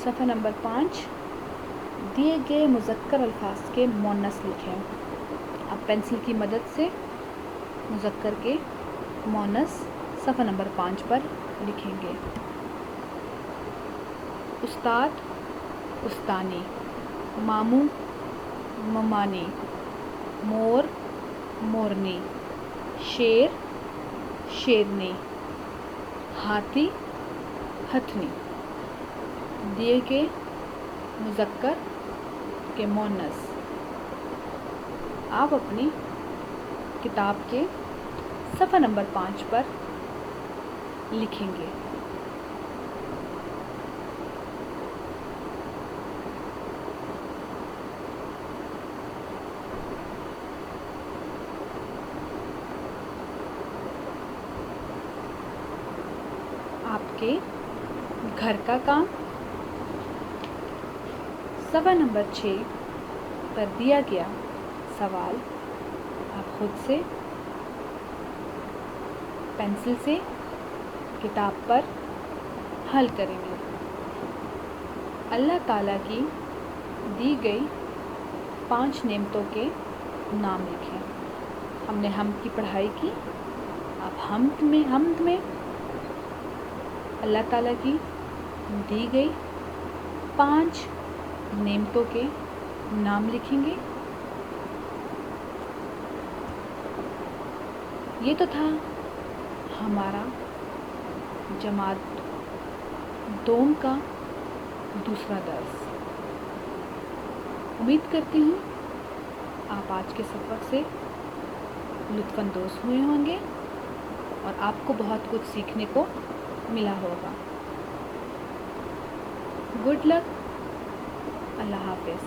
صفحہ نمبر 5 دیے گئے مذکر الفاظ کے مؤنث لکھیں. اب پینسل کی مدد سے مذکر کے مؤنث صفحہ نمبر 5 پر لکھیں گے. استاد استانی، ماموں ممانی، مور مورنی، شیر شیرنی، ہاتھی ہتھنی. دیے گئے مذکر کے مؤنث آپ اپنی کتاب کے صفحہ نمبر 5 پر لکھیں گے. آپ کے گھر کا کام صفحہ نمبر 6 پر دیا گیا سوال آپ خود سے پینسل سے کتاب پر حل کریں گے. اللہ تعالیٰ کی دی گئی 5 نعمتوں کے نام لکھیں. ہم نے حمد کی پڑھائی کی. اب حمد میں اللہ تعالیٰ کی دی گئی 5 نعمتوں کے نام لکھیں گے. یہ تو تھا ہمارا جماعت دوم کا دوسرا درس. امید کرتی ہوں آپ آج کے سبق سے لطف اندوز ہوئے ہوں گے اور آپ کو بہت کچھ سیکھنے کو ملا ہوگا. Good luck. اللہ حافظ.